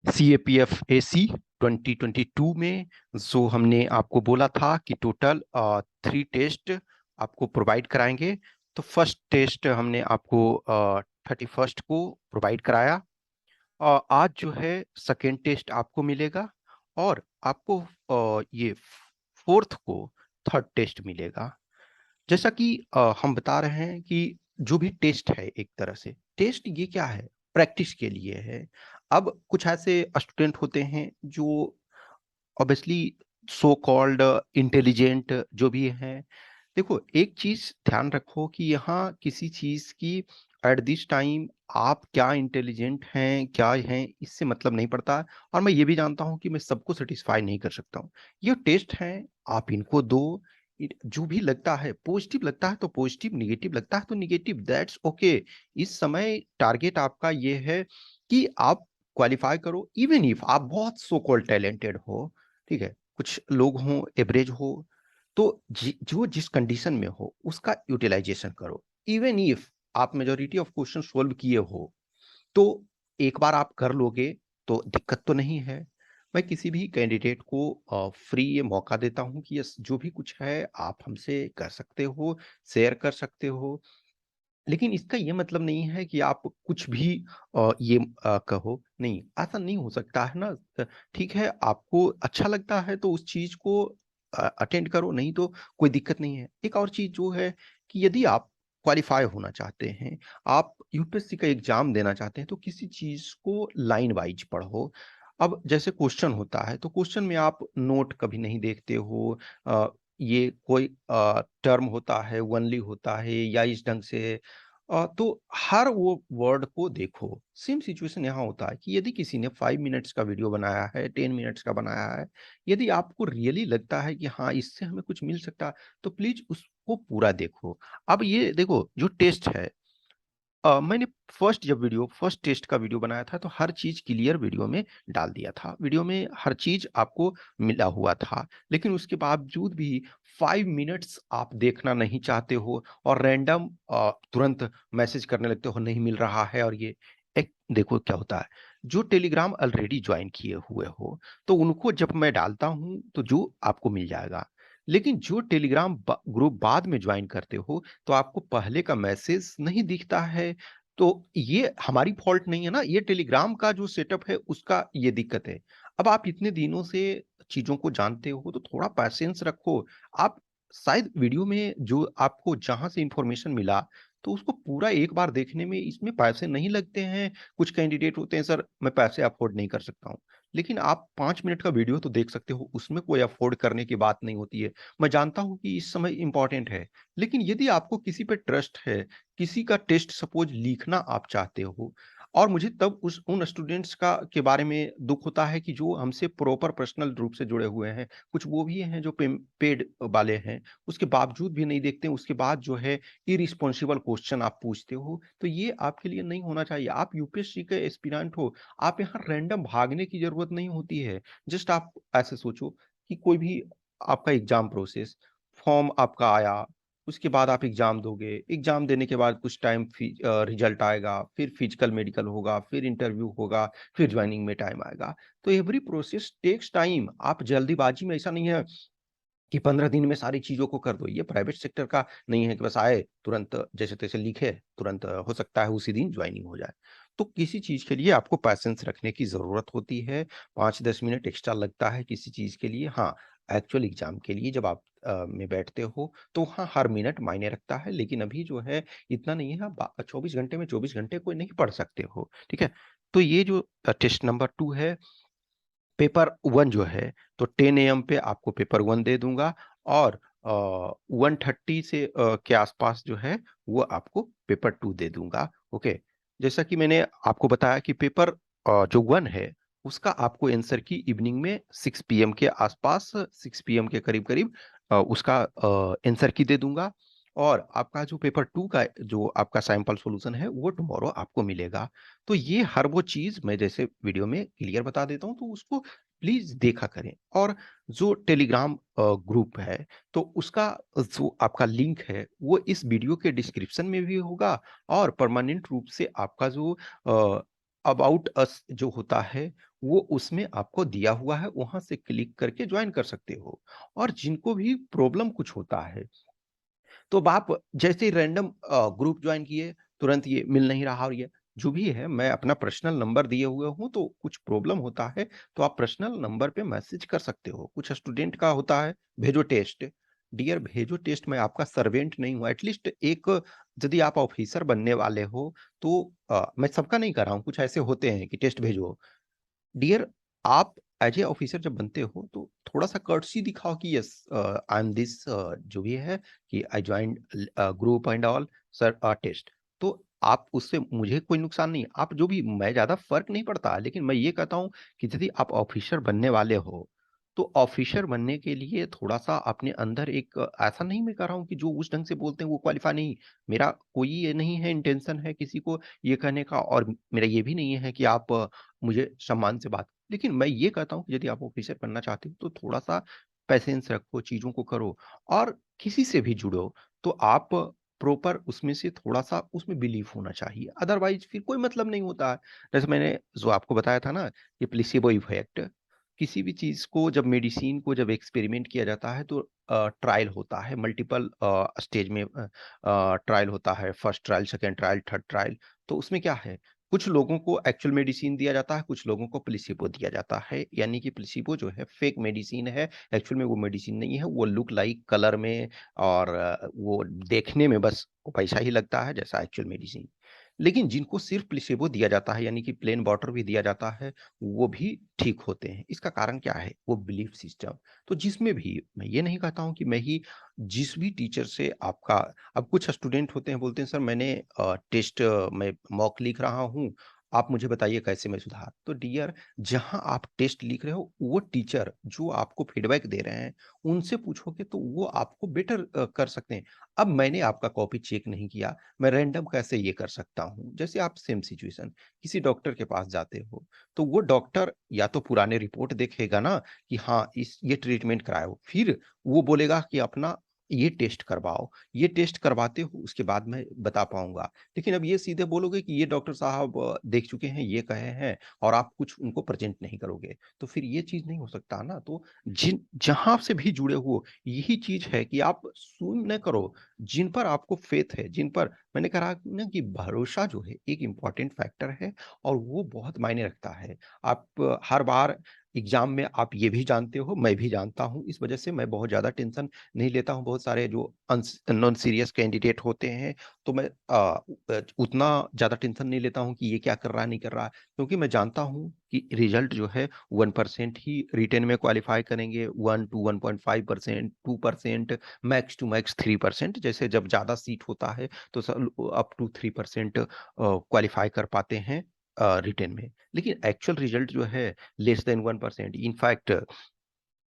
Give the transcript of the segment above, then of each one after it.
CAPF AC 2022 में जो हमने आपको बोला था कि टोटल 3 टेस्ट आपको प्रोवाइड कराएंगे। तो फर्स्ट टेस्ट हमने आपको 31st को प्रोवाइड कराया। आज जो है सेकेंड टेस्ट आपको मिलेगा और आपको ये फोर्थ को थर्ड टेस्ट मिलेगा। जैसा कि हम बता रहे हैं कि जो भी टेस्ट है, एक तरह से टेस्ट ये क्या है, प्रैक्टिस के लिए है। अब कुछ ऐसे स्टूडेंट होते हैं जो ऑब्वियसली सो कॉल्ड इंटेलिजेंट जो भी हैं। देखो, एक चीज ध्यान रखो कि यहाँ किसी चीज की एट दिस टाइम आप क्या इंटेलिजेंट हैं, क्या हैं, इससे मतलब नहीं पड़ता। और मैं ये भी जानता हूँ कि मैं सबको सेटिस्फाई नहीं कर सकता हूँ। ये टेस्ट हैं, आप इनको दो। जो भी लगता है पॉजिटिव लगता है तो पॉजिटिव, निगेटिव लगता है तो निगेटिव, दैट्स ओके। इस समय टारगेट आपका ये है कि आप क्वालिफाई करो। इवन इफ आप बहुत सो कॉल्ड टैलेंटेड हो, ठीक है, कुछ लोग हों एवरेज हो, तो जो जिस कंडीशन में हो उसका यूटिलाइजेशन करो। इवन इफ आप मेजोरिटी ऑफ क्वेश्चन सोल्व किए हो तो एक बार आप कर लोगे तो दिक्कत तो नहीं है। मैं किसी भी कैंडिडेट को फ्री ये मौका देता हूं कि यस, जो भी कुछ है आप हमसे कर सकते हो, शेयर कर सकते हो। लेकिन इसका ये मतलब नहीं है कि आप कुछ भी कहो। नहीं, ऐसा नहीं हो सकता है ना। ठीक है, आपको अच्छा लगता है तो उस चीज को अटेंड करो, नहीं तो कोई दिक्कत नहीं है। एक और चीज जो है कि यदि आप क्वालिफाई होना चाहते हैं, आप यूपीएससी का एग्जाम देना चाहते हैं, तो किसी चीज को लाइन वाइज पढ़ो। अब जैसे क्वेश्चन होता है तो क्वेश्चन में आप नोट कभी नहीं देखते हो। ये कोई टर्म होता है, वनली होता है या इस ढंग से। तो हर वो वर्ड को देखो। सेम सिचुएशन यहाँ होता है कि यदि किसी ने 5 मिनट्स का वीडियो बनाया है, 10 मिनट्स का बनाया है, यदि आपको रियली लगता है कि हाँ, इससे हमें कुछ मिल सकता है, तो प्लीज उसको पूरा देखो। अब ये देखो, जो टेस्ट है, मैंने फर्स्ट टेस्ट का वीडियो बनाया था तो हर चीज क्लियर वीडियो में डाल दिया था। वीडियो में हर चीज आपको मिला हुआ था। लेकिन उसके बावजूद भी 5 मिनट्स आप देखना नहीं चाहते हो और रैंडम तुरंत मैसेज करने लगते हो, नहीं मिल रहा है। और ये एक देखो क्या होता है, जो टेलीग्राम ऑलरेडी ज्वाइन किए हुए हो तो उनको जब मैं डालता हूं तो जो आपको मिल जाएगा। लेकिन जो टेलीग्राम ग्रुप बाद में ज्वाइन करते हो तो आपको पहले का मैसेज नहीं दिखता है। तो ये हमारी फॉल्ट नहीं है ना, ये टेलीग्राम का जो सेटअप है उसका ये दिक्कत है। अब आप इतने दिनों से चीजों को जानते हो तो थोड़ा पैसेंस रखो। आप शायद वीडियो में जो आपको जहां से इंफॉर्मेशन मिला तो उसको पूरा एक बार देखने में इसमें पैसे नहीं लगते हैं। कुछ कैंडिडेट होते हैं, सर मैं पैसे अफोर्ड नहीं कर सकता हूँ। लेकिन आप 5 मिनट का वीडियो तो देख सकते हो, उसमें कोई अफोर्ड करने की बात नहीं होती है। मैं जानता हूं कि इस समय इंपॉर्टेंट है, लेकिन यदि आपको किसी पे ट्रस्ट है, किसी का टेस्ट सपोज लिखना आप चाहते हो, और मुझे तब उस उन स्टूडेंट्स का के बारे में दुख होता है कि जो हमसे प्रॉपर पर्सनल रूप से जुड़े हुए हैं। कुछ वो भी हैं जो पेड वाले हैं, उसके बावजूद भी नहीं देखते, उसके बाद जो है इरिस्पॉन्सिबल क्वेश्चन आप पूछते हो। तो ये आपके लिए नहीं होना चाहिए। आप यूपीएससी के एस्पिरेंट हो, आप यहाँ रैंडम भागने की जरूरत नहीं होती है। जस्ट आप ऐसे सोचो कि कोई भी आपका एग्जाम प्रोसेस, फॉर्म आपका आया, उसके बाद आप एग्जाम दोगे, एग्जाम देने के बाद कुछ टाइम रिजल्ट आएगा, फिर फिजिकल मेडिकल होगा, फिर इंटरव्यू होगा, फिर ज्वाइनिंग में टाइम आएगा। तो एवरी प्रोसेस टेक्स टाइम। आप जल्दीबाजी में, ऐसा नहीं है कि 15 दिन में सारी चीजों को कर दो। ये प्राइवेट सेक्टर का नहीं है कि बस आए तुरंत जैसे तैसे लिखे तुरंत, हो सकता है उसी दिन ज्वाइनिंग हो जाए। तो किसी चीज के लिए आपको पैसेंस रखने की जरूरत होती है। 5-10 मिनट एक्स्ट्रा लगता है किसी चीज के लिए, हाँ। एक्चुअल एग्जाम के लिए जब आप में बैठते हो तो हाँ, हर मिनट मायने रखता है। लेकिन अभी जो है इतना नहीं है। 24 घंटे में 24 घंटे कोई नहीं पढ़ सकते हो, ठीक है। तो ये जो टेस्ट नंबर 2 है, पेपर 1 जो है, तो 10 AM पे आपको पेपर 1 दे दूंगा। और 1:30 से के आसपास जो है वो आपको पेपर 2 दे दूंगा। ओके। जैसा कि मैंने आपको बताया कि पेपर जो 1 है उसका आपको आंसर की इवनिंग में 6 PM के आसपास, 6 PM के करीब करीब उसका आंसर की दे दूंगा। और आपका जो पेपर 2 का जो आपका सैंपल सॉल्यूशन है वो टुमारो आपको मिलेगा। तो ये हर वो चीज मैं जैसे वीडियो में क्लियर बता देता हूँ, तो उसको प्लीज देखा करें। और जो टेलीग्राम ग्रुप है तो उसका जो आपका लिंक है वो इस वीडियो के डिस्क्रिप्शन में भी होगा। और परमानेंट रूप से आपका जो अबाउट अस जो होता है वो उसमें आपको दिया हुआ है, वहां से क्लिक करके ज्वाइन कर सकते हो। और जिनको भी प्रॉब्लम कुछ होता है तो अब आप जैसे ही रैंडम ग्रुप ज्वाइन किए, तुरंत ये मिल नहीं रहा, और ये जो भी है मैं अपना पर्सनल नंबर दिए हुए हूँ, तो कुछ प्रॉब्लम होता है तो आप पर्सनल नंबर पे मैसेज कर सकते हो। कुछ स्टूडेंट का होता है भेजो टेस्ट, डियर भेजो टेस्ट, मैं आपका सर्वेंट नहीं हूँ, एटलीस्ट एक यदि आप ऑफिसर बनने वाले हो तो मैं सबका नहीं कर रहा हूँ, कुछ ऐसे होते हैं कि टेस्ट भेजो, डियर आप एज ए ऑफिसर जब बनते हो तो थोड़ा सा कर्टसी दिखाओ कि यस आई एम दिस, जो भी है कि I join group and all sir test. तो आप उससे मुझे कोई नुकसान नहीं, आप जो भी, मैं ज्यादा फर्क नहीं पड़ता, लेकिन मैं ये कहता हूँ कि यदि आप ऑफिसर बनने वाले हो तो ऑफिसर बनने के लिए थोड़ा सा अपने अंदर एक ऐसा नहीं मैं कह रहा हूँ कि जो उस ढंग से बोलते हैं वो क्वालिफाई नहीं, मेरा कोई ये नहीं है इंटेंशन है किसी को ये कहने का, और मेरा ये भी नहीं है कि आप मुझे सम्मान से बात, लेकिन मैं ये कहता हूँ कि यदि आप ऑफिसर बनना चाहते हो तो थोड़ा सा पैसेंस रखो, चीजों को करो, और किसी से भी जुड़ो तो आप प्रॉपर उसमें से थोड़ा सा उसमें बिलीफ होना चाहिए, अदरवाइज फिर कोई मतलब नहीं होता है। जैसे मैंने जो आपको बताया था ना कि प्लेसिबो इफेक्ट, किसी भी चीज को जब मेडिसिन को जब एक्सपेरिमेंट किया जाता है तो ट्रायल होता है, मल्टीपल स्टेज में ट्रायल होता है, first trial, second trial, third trial. तो उसमें क्या है, कुछ लोगों को एक्चुअल मेडिसिन दिया जाता है, कुछ लोगों को प्लेसिबो दिया जाता है, यानी कि प्लेसिबो जो है फेक मेडिसिन है, एक्चुअल में वो मेडिसिन नहीं है, वो लुक लाइक कलर में और वो देखने में बस वैसा ही लगता है जैसा एक्चुअल मेडिसिन। लेकिन जिनको सिर्फ प्लेसिबो दिया जाता है, यानी कि प्लेन वाटर भी दिया जाता है, वो भी ठीक होते हैं। इसका कारण क्या है, वो बिलीफ सिस्टम। तो जिसमें भी, मैं ये नहीं कहता हूं कि मैं ही जिस भी टीचर से आपका, अब कुछ स्टूडेंट होते हैं बोलते हैं सर मैंने टेस्ट मैं मॉक लिख रहा हूँ, आप मुझे बताइए कैसे मैं सुधार। तो डियर, जहां आप टेस्ट लिख रहे हो वो टीचर जो आपको फीडबैक दे रहे हैं उनसे पूछोगे तो वो आपको बेटर कर सकते हैं। अब मैंने आपका कॉपी चेक नहीं किया, मैं रैंडम कैसे ये कर सकता हूँ। जैसे आप सेम सिचुएशन, किसी डॉक्टर के पास जाते हो तो वो डॉक्टर या तो पुराने रिपोर्ट देखेगा ना कि हाँ इस ये ट्रीटमेंट कराया हो, फिर वो बोलेगा कि अपना ये टेस्ट करवाओ, ये टेस्ट करवाते हो उसके बाद मैं बता पाऊंगा। लेकिन अब ये सीधे बोलोगे कि ये डॉक्टर साहब देख चुके हैं, ये कहे हैं, और आप कुछ उनको प्रेजेंट नहीं करोगे, तो फिर ये चीज नहीं हो सकता ना। तो जिन जहां से भी जुड़े हो यही चीज है कि आप सुन न करो जिन पर आपको फेथ है, जिन पर मैंने कहा ना कि भरोसा जो है एक इम्पॉर्टेंट फैक्टर है, और वो बहुत मायने रखता है। आप हर बार एग्जाम में, आप ये भी जानते हो मैं भी जानता हूँ, इस वजह से मैं बहुत ज्यादा टेंशन नहीं लेता हूँ। बहुत सारे जो नॉन सीरियस कैंडिडेट होते हैं तो मैं उतना ज्यादा टेंशन नहीं लेता हूँ कि ये क्या कर रहा है नहीं कर रहा है, क्योंकि मैं जानता हूँ कि रिजल्ट जो है 1% ही रिटेन में क्वालिफाई करेंगे, 1 to 1.5%, 2%, मैक्स टू मैक्स 3%, जैसे जब ज्यादा सीट होता है तो अप टू 3% क्वालिफाई कर पाते हैं रिटेन में। लेकिन एक्चुअल रिजल्ट जो है लेस देन 1%, इनफैक्ट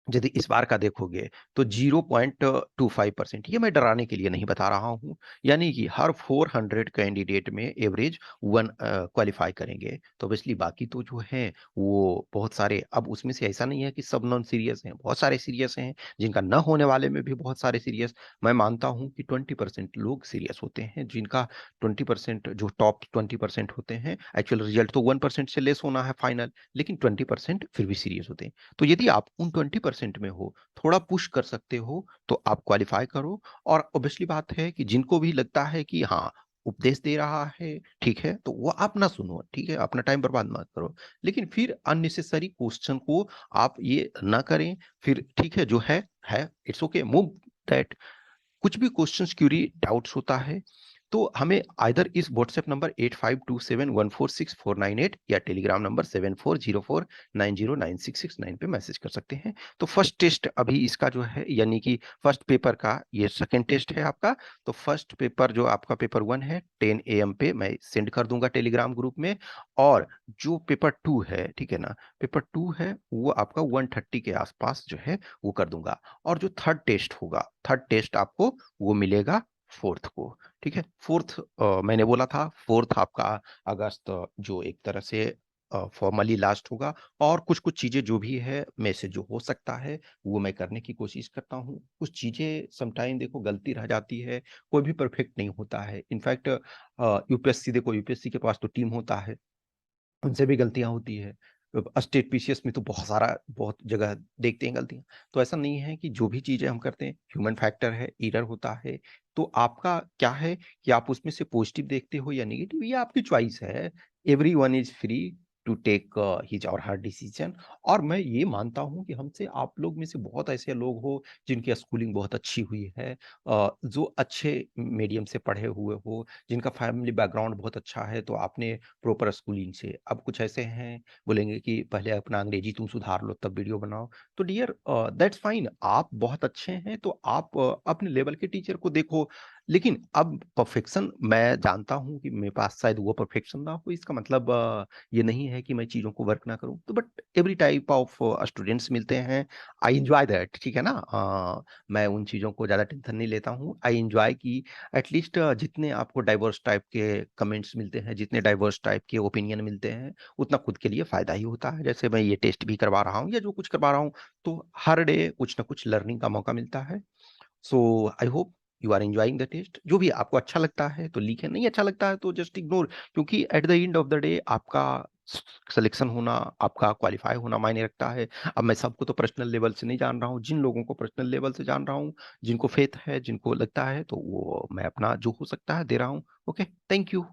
यदि इस बार का देखोगे तो 0.25%, ये मैं डराने के लिए नहीं बता रहा हूं, यानी कि हर 400 कैंडिडेट में एवरेज 1 क्वालिफाई करेंगे। तो ऑब्वियसली बाकी तो जो है वो बहुत सारे, अब उसमें से ऐसा नहीं है कि सब नॉन सीरियस हैं, बहुत सारे सीरियस हैं, जिनका न होने वाले में भी बहुत सारे सीरियस। मैं मानता हूं कि 20% लोग सीरियस होते हैं, जिनका 20%, जो टॉप 20% होते हैं, एक्चुअल रिजल्ट तो 1% से लेस होना है फाइनल, लेकिन 20% फिर भी सीरियस होते हैं। तो यदि आप उन 20% में हो, थोड़ा पुश कर सकते हो तो आप क्वालिफाई करो। और ऑब्वियसली बात है कि जिनको भी लगता है कि हाँ उपदेश दे रहा है ठीक है, तो वो आप ना सुनो, ठीक है, अपना टाइम बर्बाद मत करो, लेकिन फिर अननेसेसरी क्वेश्चन को आप ये ना करें। फिर ठीक है जो है, इट्स ओके, मूव दैट। कुछ भी क्वेश्चंस क्यूरी डाउट्स होता है तो हमें आइदर इस व्हाट्सएप नंबर 8527146498 या टेलीग्राम नंबर 7404909669 पे मैसेज कर सकते हैं। तो फर्स्ट टेस्ट अभी इसका जो है, यानी कि फर्स्ट पेपर का ये सेकंड टेस्ट है आपका। तो फर्स्ट पेपर जो आपका पेपर 1 है 10 AM पे मैं सेंड कर दूंगा टेलीग्राम ग्रुप में, और जो पेपर 2 है, ठीक है ना, पेपर 2 है वो आपका 1:30 के आसपास जो है वो कर दूंगा। और जो थर्ड टेस्ट होगा, थर्ड टेस्ट आपको वो मिलेगा फोर्थ को, ठीक है। फोर्थ मैंने बोला था फोर्थ आपका अगस्त जो एक तरह से फॉर्मली लास्ट होगा, और कुछ कुछ चीजें जो भी है में से जो हो सकता है वो मैं करने की कोशिश करता हूँ। कुछ चीजें समटाइम देखो गलती रह जाती है, कोई भी परफेक्ट नहीं होता है। इनफैक्ट यूपीएससी देखो, यूपीएससी के पास तो टीम होता है, उनसे भी गलतियां होती है। स्टेट पीसीएस में तो बहुत जगह देखते हैं गलतियां। तो ऐसा नहीं है कि जो भी चीजें हम करते हैं ह्यूमन फैक्टर है, एरर होता है। तो आपका क्या है कि आप उसमें से पॉजिटिव देखते हो या नेगेटिव, ये आपकी चॉइस है। Everyone is free to take his or her decision. और मैं ये मानता हूँ कि हमसे आप लोग में से बहुत ऐसे लोग हो जिनकी स्कूलिंग बहुत अच्छी हुई है, जो अच्छे मीडियम से पढ़े हुए हो, जिनका फैमिली बैकग्राउंड बहुत अच्छा है, तो आपने प्रॉपर स्कूलिंग से। अब कुछ ऐसे हैं बोलेंगे कि पहले अपना अंग्रेजी तुम सुधार लो तब वीडियो बनाओ। तो डियर दैट्स फाइन, आप बहुत अच्छे हैं तो आप अपने लेवल के टीचर को देखो। लेकिन अब परफेक्शन, मैं जानता हूँ कि मेरे पास शायद वो परफेक्शन ना हो, इसका मतलब ये नहीं है कि मैं चीज़ों को वर्क ना करूँ। तो but every type of students मिलते हैं, आई एंजॉय दैट, ठीक है ना। मैं उन चीज़ों को ज़्यादा टेंशन नहीं लेता हूँ। आई एंजॉय की एटलीस्ट जितने आपको डाइवर्स टाइप के कमेंट्स मिलते हैं, जितने डाइवर्स टाइप के ओपिनियन मिलते हैं, उतना खुद के लिए फायदा ही होता है। जैसे मैं ये टेस्ट भी करवा रहा हूँ या जो कुछ करवा रहा हूँ, तो हर डे कुछ ना कुछ लर्निंग का मौका मिलता है। So I hope you are enjoying the test. जो भी आपको अच्छा लगता है तो लिखें, नहीं अच्छा लगता है तो जस्ट इग्नोर। क्योंकि at the end of the day आपका सिलेक्शन होना, आपका क्वालिफाई होना मायने रखता है। अब मैं सबको तो पर्सनल लेवल से नहीं जान रहा हूँ, जिन लोगों को पर्सनल लेवल से जान रहा हूँ, जिनको फेथ है, जिनको लगता है, तो वो मैं अपना जो हो सकता है दे रहा हूँ। Okay, thank you.